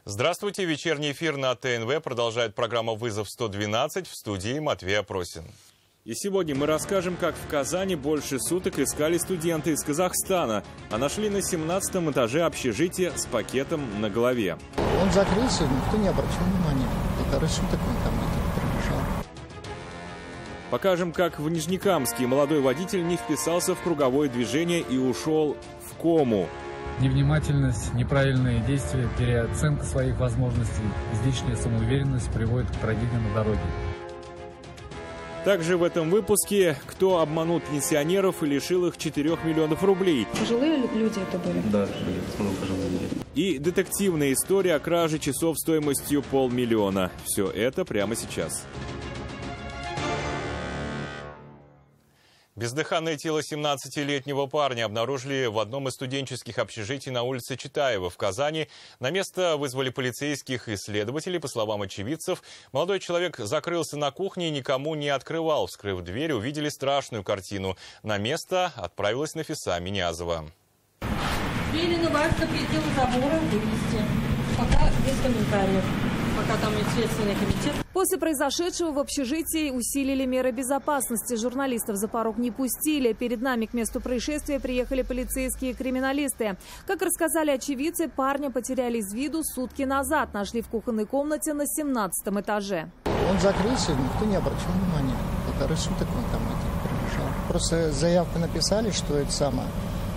Здравствуйте. Вечерний эфир на ТНВ продолжает программа «Вызов-112», в студии Матвей Опросин. И сегодня мы расскажем, как в Казани больше суток искали студенты из Казахстана, а нашли на 17-м этаже общежития с пакетом на голове. Он закрылся, никто не обратил внимания. Полторы суток он там пробежал. Покажем, как в Нижнекамске молодой водитель не вписался в круговое движение и ушел в кому. Невнимательность, неправильные действия, переоценка своих возможностей, излишняя самоуверенность приводит к трагедии на дороге. Также в этом выпуске, кто обманул пенсионеров и лишил их 4 миллионов рублей. Пожилые люди это были? Да, пожилые люди. И детективная история о краже часов стоимостью 500 000. Все это прямо сейчас. Бездыханное тело 17-летнего парня обнаружили в одном из студенческих общежитий на улице Читаева в Казани. На место вызвали полицейских и следователей. По словам очевидцев, молодой человек закрылся на кухне и никому не открывал. Вскрыв дверь, увидели страшную картину. На место отправилась Нафиса Минязова. Велено вас за пределы забора вывести. Пока без комментариев. Пока там есть следственный комитет. После произошедшего в общежитии усилили меры безопасности. Журналистов за порог не пустили. Перед нами к месту происшествия приехали полицейские и криминалисты. Как рассказали очевидцы, парня потеряли из виду сутки назад. Нашли в кухонной комнате на 17-м этаже. Он закрылся, никто не обратил внимания. Полторы суток он там пробежал. Просто заявку написали, что это самое,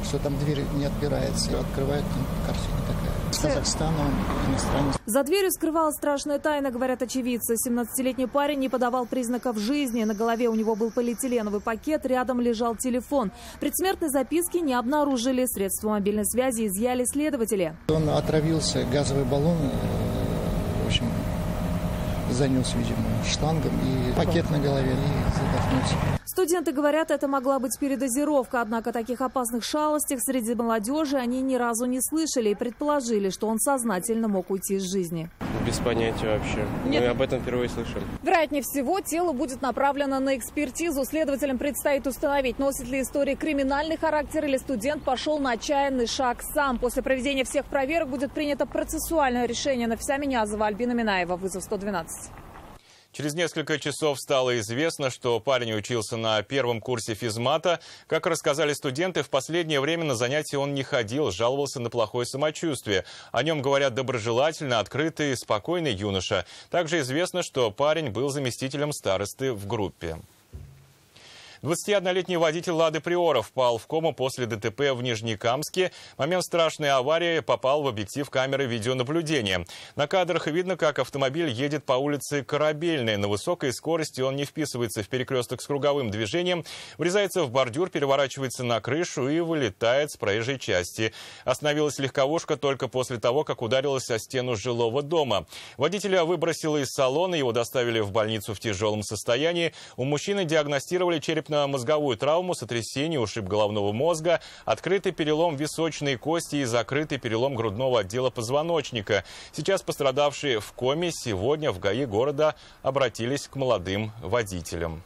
что там дверь не отпирается. Открывают, там картина такая. С Казахстана он иностранец. За дверью скрывалась страшная тайна, говорят очевидцы. 17-летний парень не подавал признаков жизни. На голове у него был полиэтиленовый пакет, рядом лежал телефон. Предсмертной записки не обнаружили. Средства мобильной связи изъяли следователи. Он отравился, газовый баллон, в общем, занялся, видимо, шлангом и пакет на голове и задохнулся. Студенты говорят, это могла быть передозировка. Однако таких опасных шалостях среди молодежи они ни разу не слышали и предположили, что он сознательно мог уйти из жизни. Без понятия вообще. Нет. Мы об этом впервые слышим. Вероятнее всего, тело будет направлено на экспертизу. Следователям предстоит установить, носит ли история криминальный характер или студент пошел на отчаянный шаг сам. После проведения всех проверок будет принято процессуальное решение. Нафиса Минязова, Альбина Минаева, Вызов-112. Через несколько часов стало известно, что парень учился на первом курсе физмата. Как рассказали студенты, в последнее время на занятия он не ходил, жаловался на плохое самочувствие. О нем говорят доброжелательно, открытый, спокойный юноша. Также известно, что парень был заместителем старосты в группе. 21-летний водитель «Лады Приора» впал в кому после ДТП в Нижнекамске. В момент страшной аварии попал в объектив камеры видеонаблюдения. На кадрах видно, как автомобиль едет по улице Корабельной. На высокой скорости он не вписывается в перекресток с круговым движением, врезается в бордюр, переворачивается на крышу и вылетает с проезжей части. Остановилась легковушка только после того, как ударилась о стену жилого дома. Водителя выбросило из салона, его доставили в больницу в тяжелом состоянии. У мужчины диагностировали черепно-мозговую травму, сотрясение, ушиб головного мозга, открытый перелом височной кости и закрытый перелом грудного отдела позвоночника. Сейчас пострадавшие в коме. Сегодня в ГАИ города обратились к молодым водителям.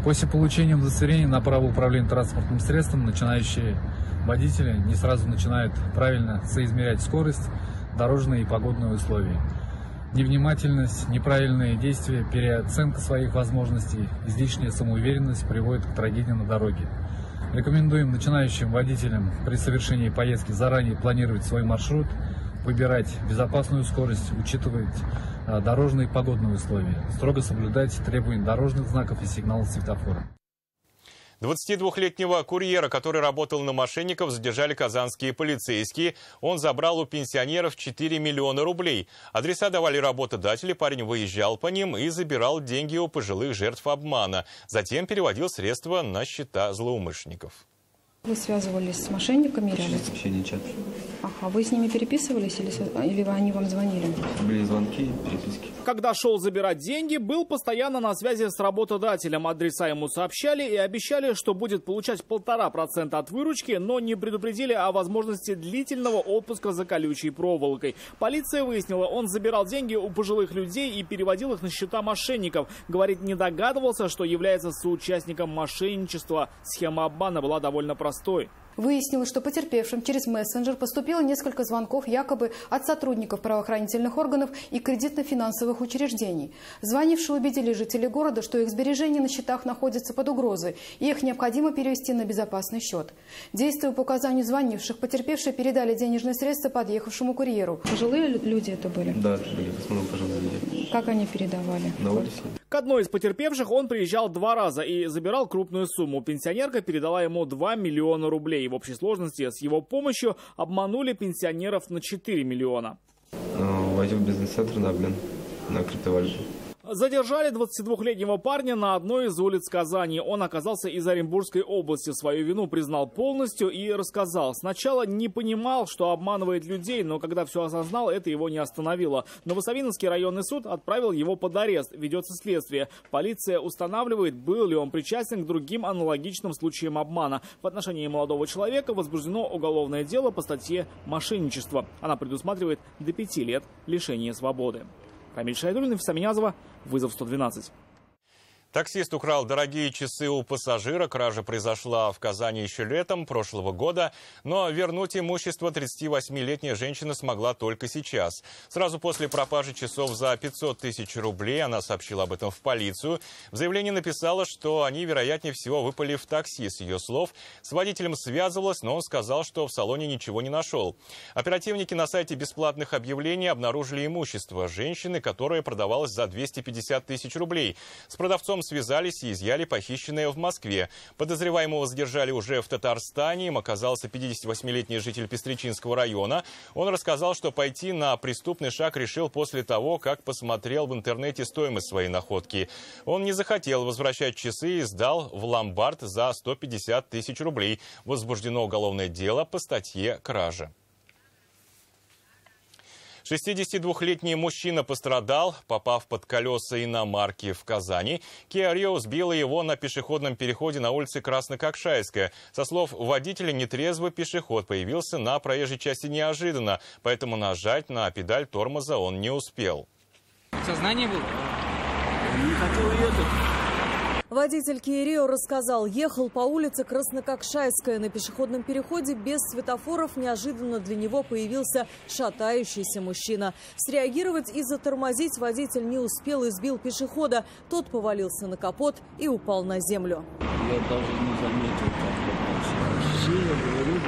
После получения удостоверения на право управления транспортным средством начинающие водители не сразу начинают правильно соизмерять скорость, дорожные и погодные условия. Невнимательность, неправильные действия, переоценка своих возможностей, излишняя самоуверенность приводит к трагедии на дороге. Рекомендуем начинающим водителям при совершении поездки заранее планировать свой маршрут, выбирать безопасную скорость, учитывать дорожные и погодные условия, строго соблюдать требования дорожных знаков и сигналов светофора. 22-летнего курьера, который работал на мошенников, задержали казанские полицейские. Он забрал у пенсионеров 4 миллиона рублей. Адреса давали работодатели, парень выезжал по ним и забирал деньги у пожилых жертв обмана. Затем переводил средства на счета злоумышленников. Вы связывались с мошенниками? Сообщение, чат. Ага, вы с ними переписывались или они вам звонили? Были звонки, переписки. Когда шел забирать деньги, был постоянно на связи с работодателем. Адреса ему сообщали и обещали, что будет получать 1,5% от выручки, но не предупредили о возможности длительного отпуска за колючей проволокой. Полиция выяснила, он забирал деньги у пожилых людей и переводил их на счета мошенников. Говорит, не догадывался, что является соучастником мошенничества. Схема обмана была довольно простой. Выяснилось, что потерпевшим через мессенджер поступило несколько звонков якобы от сотрудников правоохранительных органов и кредитно-финансовых учреждений. Звонившие убедили жителей города, что их сбережения на счетах находятся под угрозой, и их необходимо перевести на безопасный счет. Действуя по указанию звонивших, потерпевшие передали денежные средства подъехавшему курьеру. Пожилые люди это были? Да, были в основном пожилые люди. Как они передавали? На улице. К одной из потерпевших он приезжал 2 раза и забирал крупную сумму. Пенсионерка передала ему 2 миллиона рублей. В общей сложности с его помощью обманули пенсионеров на 4 миллиона. Возил в бизнес-центр на обмен на криптовалюту. Задержали 22-летнего парня на одной из улиц Казани. Он оказался из Оренбургской области. Свою вину признал полностью и рассказал. Сначала не понимал, что обманывает людей, но когда все осознал, это его не остановило. Новосавиновский районный суд отправил его под арест. Ведется следствие. Полиция устанавливает, был ли он причастен к другим аналогичным случаям обмана. В отношении молодого человека возбуждено уголовное дело по статье «Мошенничество». Она предусматривает до 5 лет лишения свободы. Рамиль Шайдуллин, Фисам Минязова, вызов 112. Таксист украл дорогие часы у пассажира. Кража произошла в Казани еще летом прошлого года, но вернуть имущество 38-летняя женщина смогла только сейчас. Сразу после пропажи часов за 500 тысяч рублей она сообщила об этом в полицию. В заявлении написала, что они, вероятнее всего, выпали в такси. С ее слов, с водителем связывалась, но он сказал, что в салоне ничего не нашел. Оперативники на сайте бесплатных объявлений обнаружили имущество женщины, которое продавалось за 250 тысяч рублей. С продавцом связались и изъяли похищенное в Москве. Подозреваемого задержали уже в Татарстане. Им оказался 58-летний житель Пестричинского района. Он рассказал, что пойти на преступный шаг решил после того, как посмотрел в интернете стоимость своей находки. Он не захотел возвращать часы и сдал в ломбард за 150 тысяч рублей. Возбуждено уголовное дело по статье «Кража». 62-летний мужчина пострадал, попав под колеса иномарки в Казани. Kia Rio сбила его на пешеходном переходе на улице Краснококшайская. Со слов водителя, нетрезвый пешеход появился на проезжей части неожиданно, поэтому нажать на педаль тормоза он не успел. В сознании был? Не хотел ехать. Водитель Kia Rio рассказал, ехал по улице Краснококшайская. На пешеходном переходе без светофоров неожиданно для него появился шатающийся мужчина. Среагировать и затормозить водитель не успел и сбил пешехода. Тот повалился на капот и упал на землю. Я даже не заметил, как попался. Сильно говорю,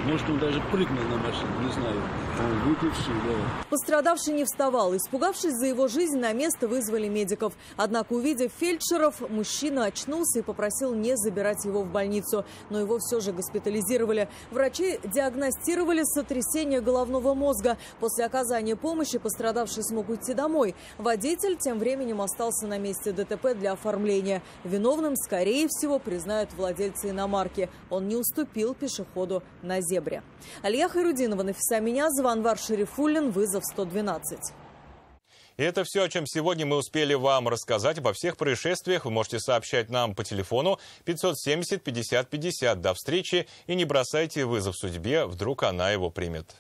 может, он даже прыгнул на машину, не знаю. Он выпивший, да. Пострадавший не вставал. Испугавшись за его жизнь, на место вызвали медиков. Однако, увидев фельдшеров, мужчина очнулся и попросил не забирать его в больницу. Но его все же госпитализировали. Врачи диагностировали сотрясение головного мозга. После оказания помощи пострадавший смог уйти домой. Водитель тем временем остался на месте ДТП для оформления. Виновным, скорее всего, признают владельцы иномарки. Он не уступил пешеходу на зебре. Алия Хайрудинова, Нафиса Минязова, Анвар Шерифуллин, вызов 112. И это все, о чем сегодня мы успели вам рассказать. Обо всех происшествиях вы можете сообщать нам по телефону 570 50 50. До встречи и не бросайте вызов судьбе, вдруг она его примет.